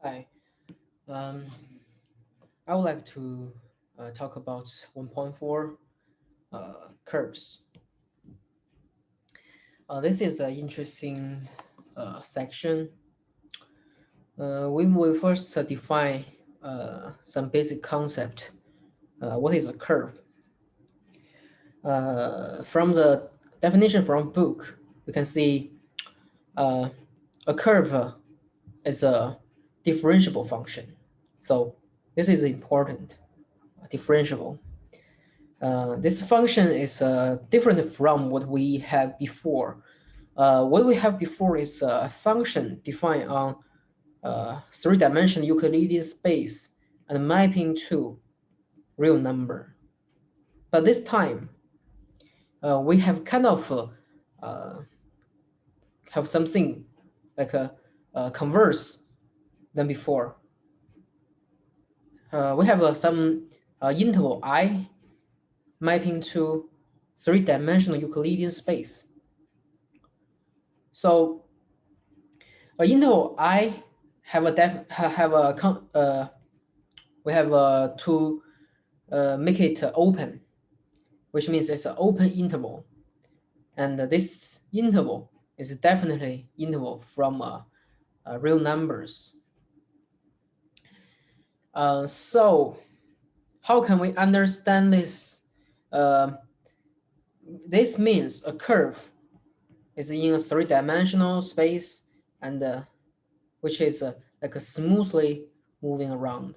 Hi. Um, I would like to talk about 1.4 curves. This is an interesting section. We will first define some basic concept. What is a curve? From the definition from book, we can see uh, a curve is a differentiable function. So this is important, differentiable. This function is different from what we have before. What we have before is a function defined on three-dimensional Euclidean space and mapping to real number. But this time, we have kind of have something like a converse than before. We have some interval I mapping to three-dimensional Euclidean space. So interval I have a we have to make it open, which means it's an open interval, and this interval is definitely interval from real numbers. So how can we understand this? This means a curve is in a three-dimensional space and which is like a smoothly moving around.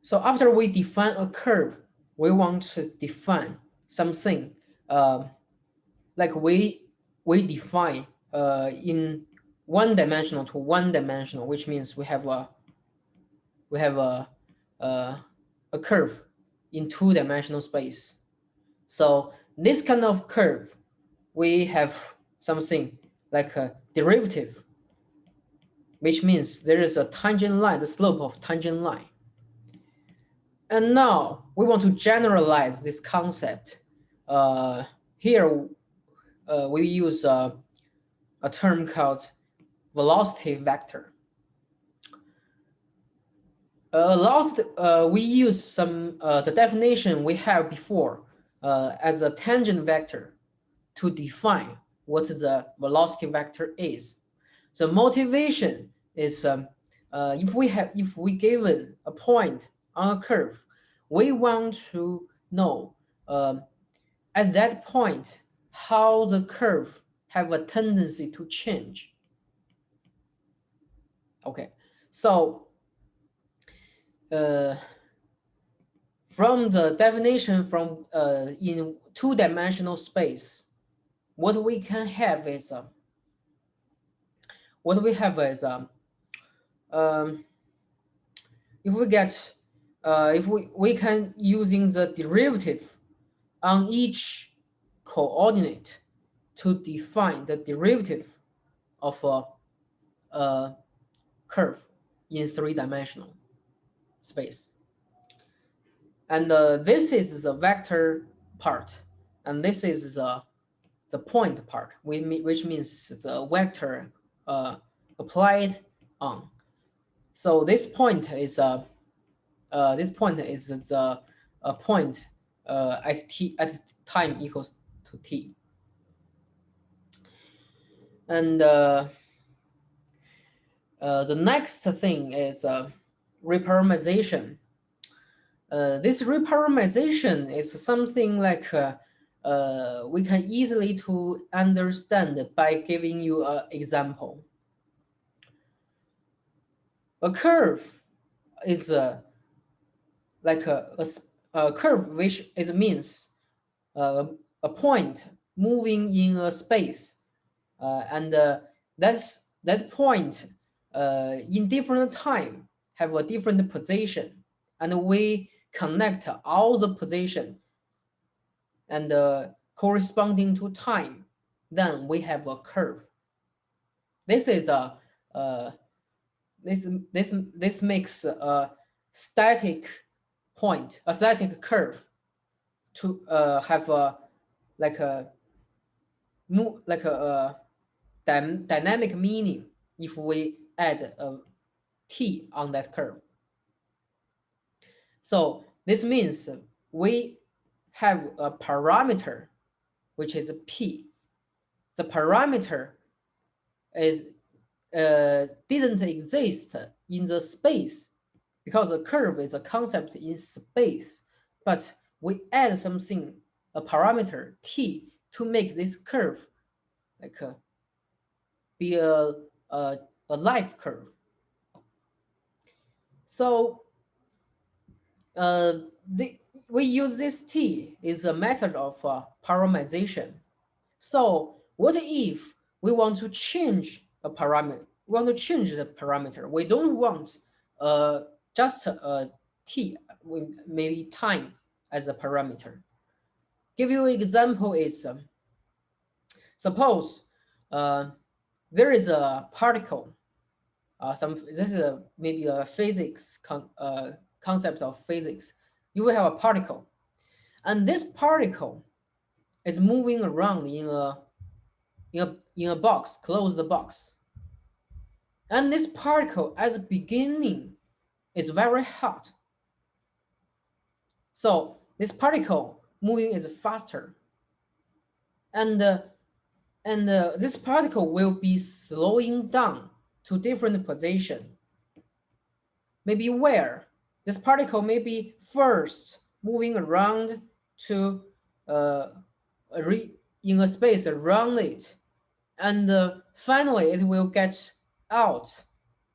So after we define a curve, we want to define something like we define in one dimensional to one dimensional, which means we have a curve in two-dimensional space. So this kind of curve, we have something like a derivative, which means there is a tangent line, the slope of tangent line. And now we want to generalize this concept. Here we use a term called velocity vector. We use some the definition we have before as a tangent vector to define what the velocity vector is. The motivation is if we given a point on a curve, we want to know at that point how the curve have a tendency to change. Okay, so from the definition from in two-dimensional space, what we can have is what we have is um, if we get if we can using the derivative on each coordinate to define the derivative of a curve in three-dimensional space. And this is the vector part, and this is the point part, which means the vector applied on. So this point is the point at time equals to t. And the next thing is reparameterization. This reparameterization is something like we can easily to understand by giving you an example. A curve is like a curve, which is means a point moving in a space, and that point in different time have a different position, and we connect all the position and corresponding to time, then we have a curve. This is a this makes a static point, a static curve, to have a like a dynamic meaning. if we add a t on that curve. So this means we have a parameter which is p. The parameter is didn't exist in the space because a curve is a concept in space, but we add something, a parameter t, to make this curve like be a life curve. So we use this t is a method of parameterization. So what if we want to change a parameter? We want to change the parameter. We don't want just a t, maybe time as a parameter. Give you an example is suppose there is a particle. This is maybe a physics concept of physics. You will have a particle, and this particle is moving around in a box, closed box. And this particle at the beginning is very hot. So this particle moving is faster. And this particle will be slowing down to different position. Maybe where this particle may be first moving around to in a space around it, and finally it will get out,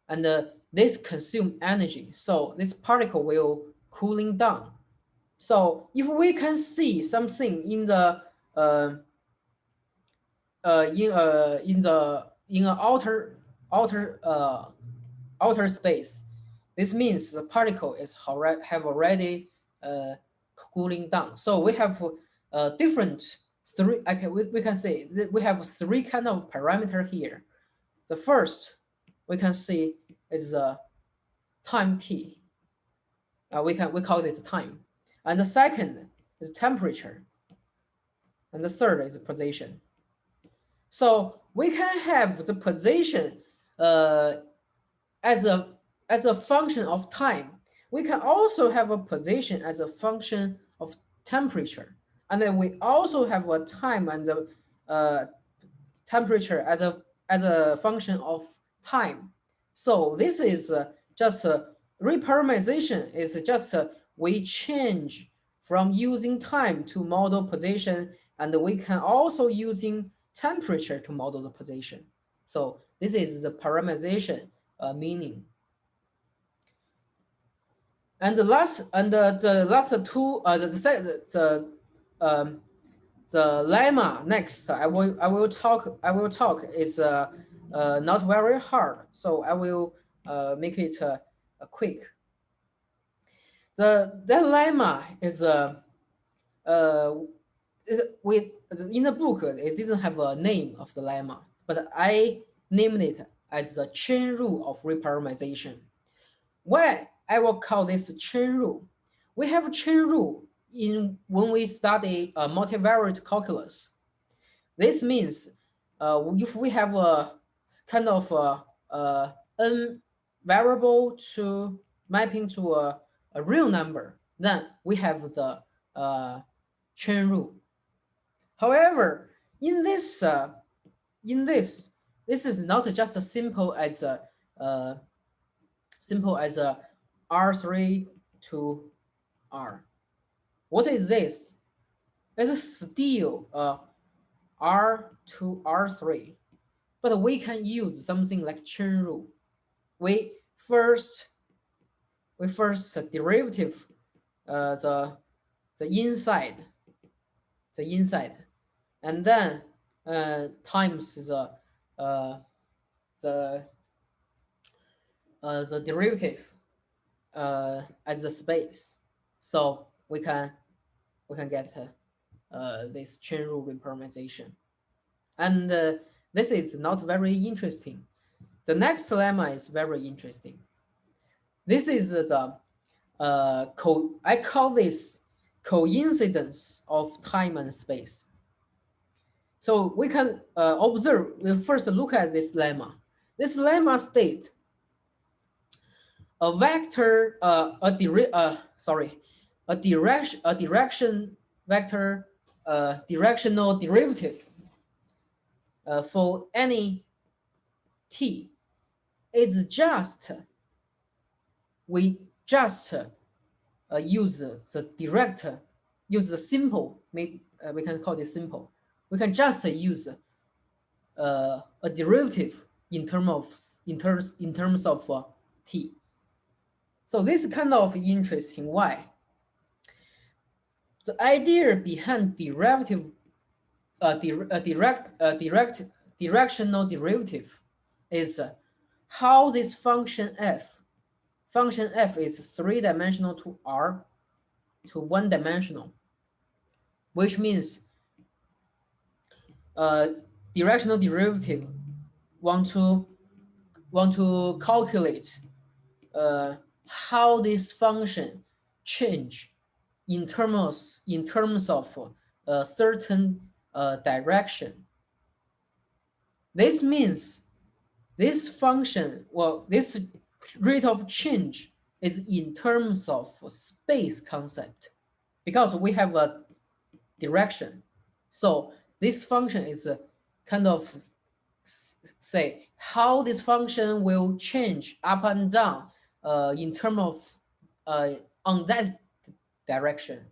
and this consume energy. So this particle will cooling down. So if we can see something in the in an outer space, this means the particle is have already cooling down. So we have different three. We can say that we have three kind of parameter here. The first we can see is time t. We call it time, and the second is temperature, and the third is position. So we can have the position as a function of time. We can also have a position as a function of temperature, and then we also have a time and the temperature as a function of time. So this is just reparameterization is just we change from using time to model position, and we can also using temperature to model the position. So this is the parameterization meaning. And the last two the lemma next I will talk is not very hard, so I will make it quick. The lemma is in the book it didn't have a name of the lemma, but I named it as the chain rule of reparameterization. Why I will call this chain rule? We have a chain rule when we study multivariate calculus. This means if we have a kind of n variable to mapping to a real number, then we have the chain rule. However, in this this is not just as simple as a R3 to R. What is this? It's still R to R3, but we can use something like chain rule. We first derivative the inside, and then times the derivative as the space. So we can get this chain rule reparameterization. And this is not very interesting. The next lemma is very interesting. This is the I call this coincidence of time and space. So we can observe, we first look at this lemma. This lemma state a vector, a direction vector, directional derivative for any t. It's just we just use the simple. Maybe we can call it simple. We can just use a derivative in terms of t. So this is kind of interesting. Why? The idea behind derivative, directional derivative, is how this function f is three-dimensional to R to one-dimensional, which means directional derivative want to calculate how this function change in terms of a certain direction. This means this function, this rate of change is in terms of space concept, because we have a direction. So this function is kind of say how this function will change up and down in terms of on that direction.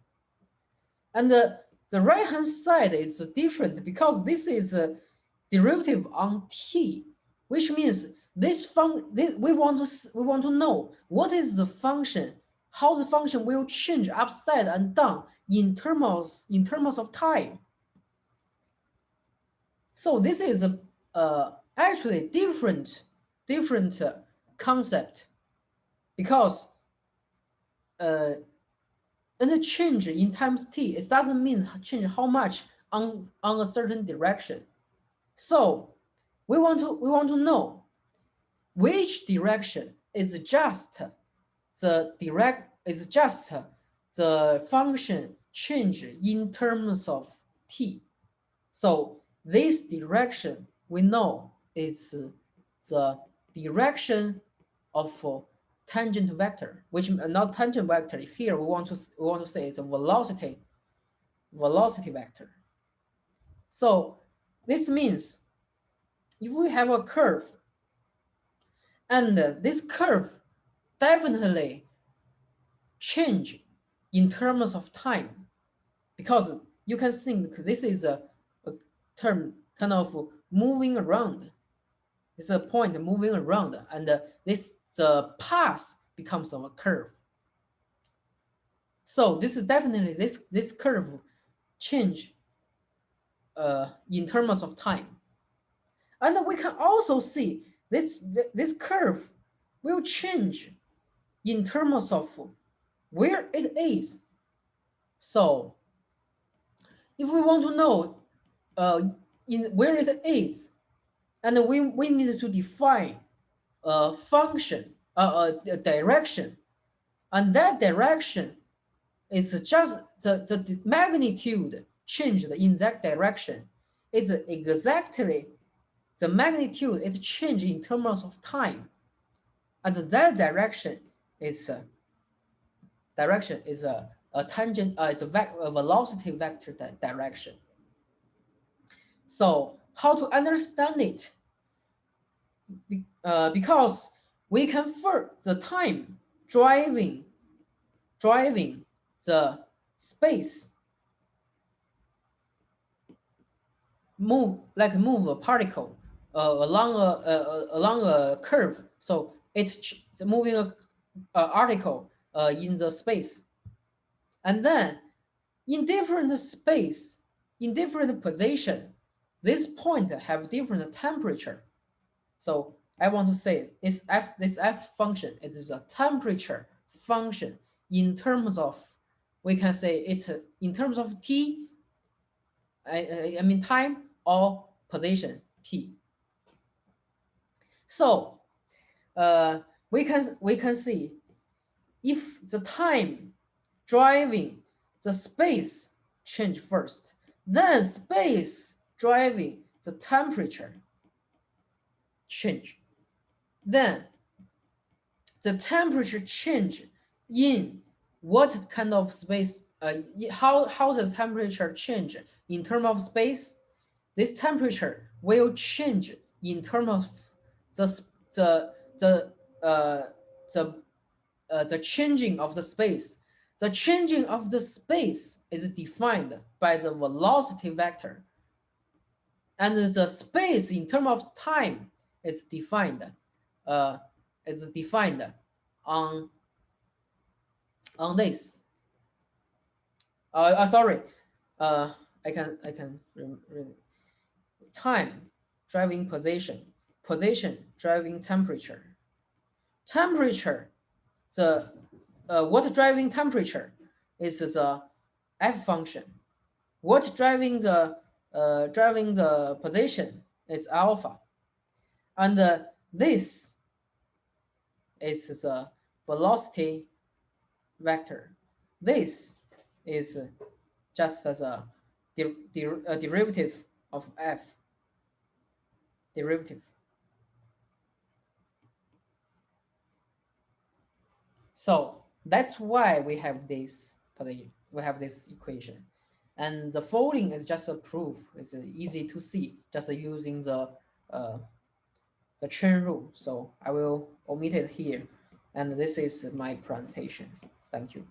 And the right hand side is different because this is a derivative on t, which means we want to know what is the function, how the function will change upside and down in terms of time. So this is actually different concept, because and the change in times t, it doesn't mean change how much on a certain direction. So we want to know which direction is just the function change in terms of t. So this direction we know is the direction of tangent vector, which not tangent vector. Here we want to say it's a velocity vector. So this means if we have a curve, and this curve definitely change in terms of time, because you can think this is a term kind of moving around. It's a point moving around, and the path becomes a curve. So this is definitely this curve change in terms of time. And we can also see this curve will change in terms of where it is. So if we want to know in where it is, and we need to define a function, a direction, and that direction is just the magnitude changed in that direction is exactly the magnitude it changed in terms of time, and that direction is a tangent, it's a velocity vector direction. So how to understand it? Because we convert the time driving the space, move a particle along a curve. So it's moving a article in the space, and then in different space, in different position, this point have different temperature. So I want to say this f function is a temperature function in terms of, we can say it's in terms of t, I mean time, or position p. So we can see if the time driving the space change first, then space driving the temperature change. then the temperature change in what kind of space, how the temperature change in terms of space, this temperature will change in terms of the the uh, the the changing of the space. The changing of the space is defined by the velocity vector, and the space in terms of time is defined uh, is defined on this. Sorry, I can time driving position driving temperature, temperature the what driving temperature is the f function, what driving the position is alpha, and this is the velocity vector. This is just as a derivative of f derivative. So that's why we have this equation, and the folding is just a proof. It's easy to see just using the chain rule. So I will omit it here, and this is my presentation. Thank you.